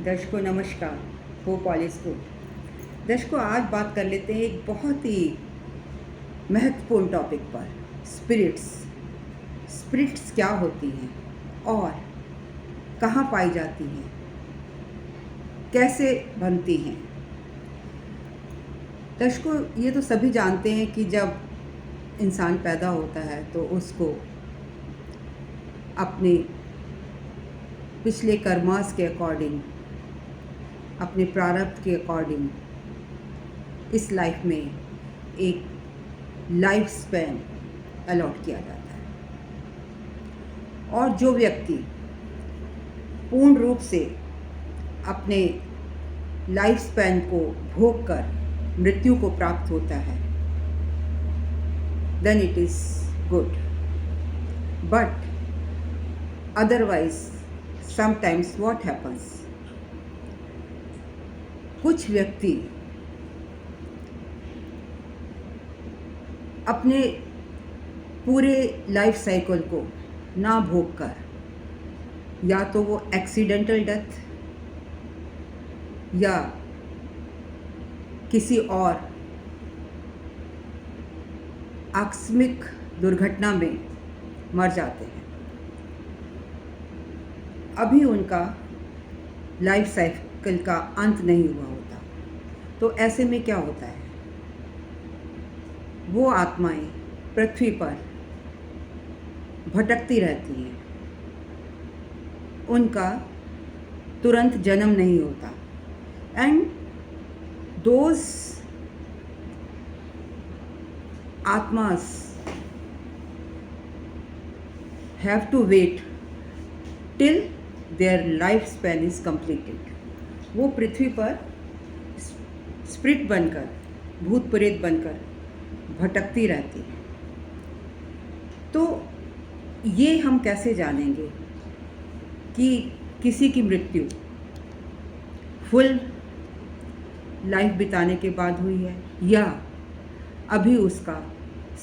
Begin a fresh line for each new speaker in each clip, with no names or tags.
दर्शकों नमस्कार। Hope all is good. दर्शकों आज बात कर लेते हैं एक बहुत ही महत्वपूर्ण टॉपिक पर, स्पिरिट्स। स्पिरिट्स क्या होती हैं और कहाँ पाई जाती हैं, कैसे बनती हैं। दर्शकों ये तो सभी जानते हैं कि जब इंसान पैदा होता है तो उसको अपने पिछले कर्मास के अकॉर्डिंग, अपने प्रारब्ध के अकॉर्डिंग इस लाइफ में एक लाइफ स्पैन अलॉट किया जाता है। और जो व्यक्ति पूर्ण रूप से अपने लाइफ स्पैन को भोग कर मृत्यु को प्राप्त होता है, then it is good. But otherwise sometimes what happens, कुछ व्यक्ति अपने पूरे लाइफ साइकिल को ना भोग कर या तो वो एक्सीडेंटल डेथ या किसी और आकस्मिक दुर्घटना में मर जाते हैं। अभी उनका लाइफ साइकिल का अंत नहीं हुआ होता। तो ऐसे में क्या होता है, वो आत्माएं पृथ्वी पर भटकती रहती हैं, उनका तुरंत जन्म नहीं होता। And those atmas have to wait till their life span is completed. वो पृथ्वी पर स्पिरिट बनकर, भूत प्रेत बनकर भटकती रहती है। तो ये हम कैसे जानेंगे कि किसी की मृत्यु फुल लाइफ बिताने के बाद हुई है या अभी उसका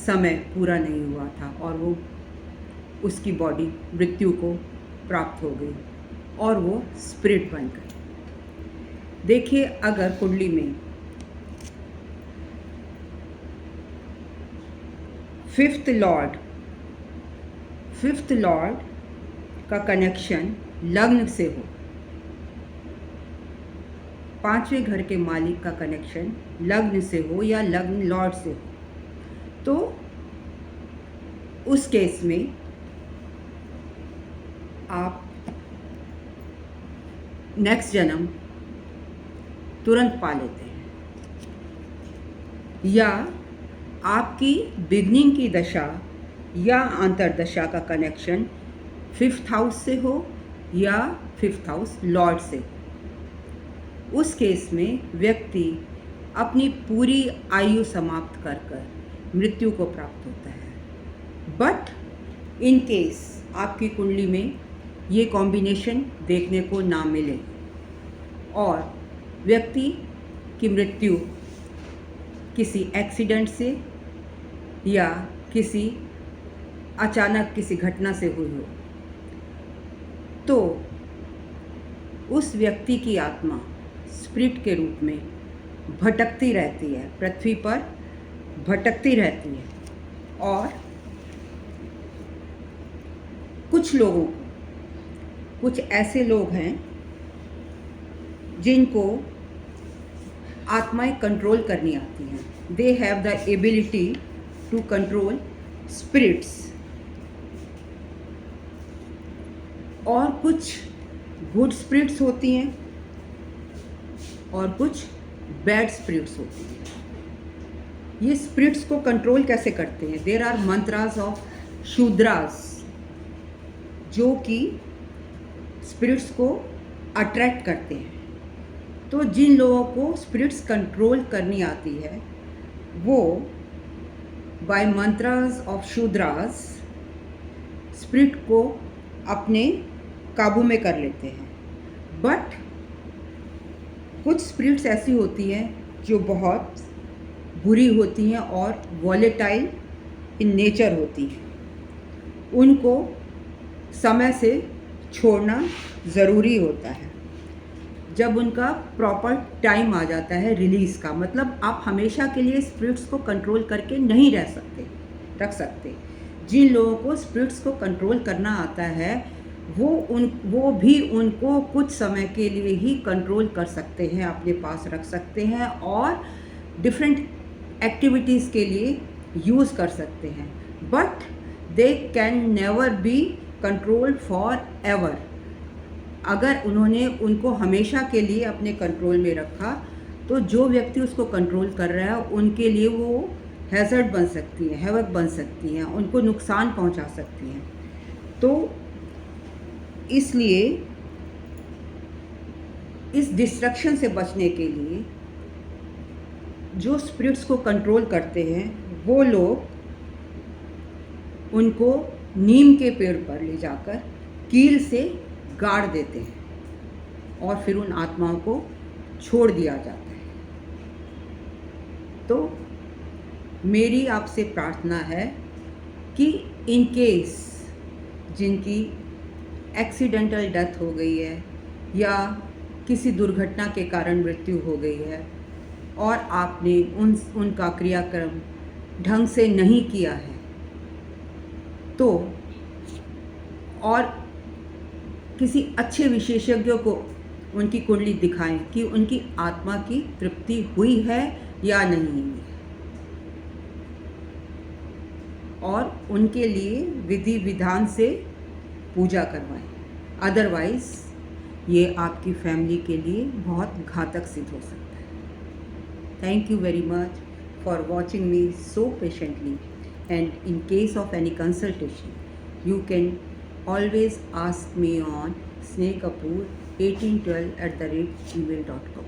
समय पूरा नहीं हुआ था और वो उसकी बॉडी मृत्यु को प्राप्त हो गई और वो स्पिरिट बन गई। देखिए, अगर कुंडली में फिफ्थ लॉर्ड का कनेक्शन लग्न से हो, पांचवें घर के मालिक का कनेक्शन लग्न से हो या लग्न लॉर्ड से हो, तो उस केस में आप नेक्स्ट जन्म तुरंत पा लेते हैं। या आपकी बिगनिंग की दशा या अंतरदशा का कनेक्शन फिफ्थ हाउस से हो या फिफ्थ हाउस लॉर्ड से हो, उस केस में व्यक्ति अपनी पूरी आयु समाप्त कर कर मृत्यु को प्राप्त होता है। बट इन केस आपकी कुंडली में ये कॉम्बिनेशन देखने को ना मिले और व्यक्ति की मृत्यु किसी एक्सीडेंट से या किसी अचानक किसी घटना से हुई हो, तो उस व्यक्ति की आत्मा स्पिरिट के रूप में भटकती रहती है, पृथ्वी पर भटकती रहती है। और कुछ लोगों को, कुछ ऐसे लोग हैं जिनको आत्माएं कंट्रोल करनी आती हैं। They have the ability to control spirits. और कुछ गुड स्पिरिट्स होती हैं और कुछ बैड स्पिरिट्स होती हैं। ये स्पिरिट्स को कंट्रोल कैसे करते हैं? There are mantras of Shudras जो कि स्पिरिट्स को अट्रैक्ट करते हैं। तो जिन लोगों को स्पिरिट्स कंट्रोल करनी आती है वो bye mantras of Shudras spirit को अपने काबू में कर लेते हैं। बट कुछ स्पिरिट्स ऐसी होती हैं जो बहुत बुरी होती हैं और वॉलेटाइल इन नेचर होती हैं। उनको समय से छोड़ना ज़रूरी होता है। जब उनका प्रॉपर टाइम आ जाता है रिलीज़ का, मतलब आप हमेशा के लिए स्पिरिट्स को कंट्रोल करके नहीं रख सकते। जिन लोगों को स्पिरिट्स को कंट्रोल करना आता है वो भी उनको कुछ समय के लिए ही कंट्रोल कर सकते हैं, अपने पास रख सकते हैं और डिफरेंट एक्टिविटीज़ के लिए यूज़ कर सकते हैं, but they can never be controlled for ever. अगर उन्होंने उनको हमेशा के लिए अपने कंट्रोल में रखा तो जो व्यक्ति उसको कंट्रोल कर रहा है उनके लिए वो हैज़र्ड बन सकती हैं, हैवक बन सकती हैं, उनको नुकसान पहुंचा सकती हैं। तो इसलिए इस डिस्ट्रक्शन से बचने के लिए जो स्पिरिट्स को कंट्रोल करते हैं वो लोग उनको नीम के पेड़ पर ले जाकर कील से गाड़ देते हैं और फिर उन आत्माओं को छोड़ दिया जाता है। तो मेरी आपसे प्रार्थना है कि इन केस जिनकी एक्सीडेंटल डेथ हो गई है या किसी दुर्घटना के कारण मृत्यु हो गई है और आपने उनका क्रियाक्रम ढंग से नहीं किया है, तो और किसी अच्छे विशेषज्ञ को उनकी कुंडली दिखाएं कि उनकी आत्मा की तृप्ति हुई है या नहीं हुई है, और उनके लिए विधि विधान से पूजा करवाएं। अदरवाइज़ ये आपकी फैमिली के लिए बहुत घातक सिद्ध हो सकता है। Thank you very much for watching me so patiently, and in case of any consultation you can always ask me on snehkapoor1812@gmail.com.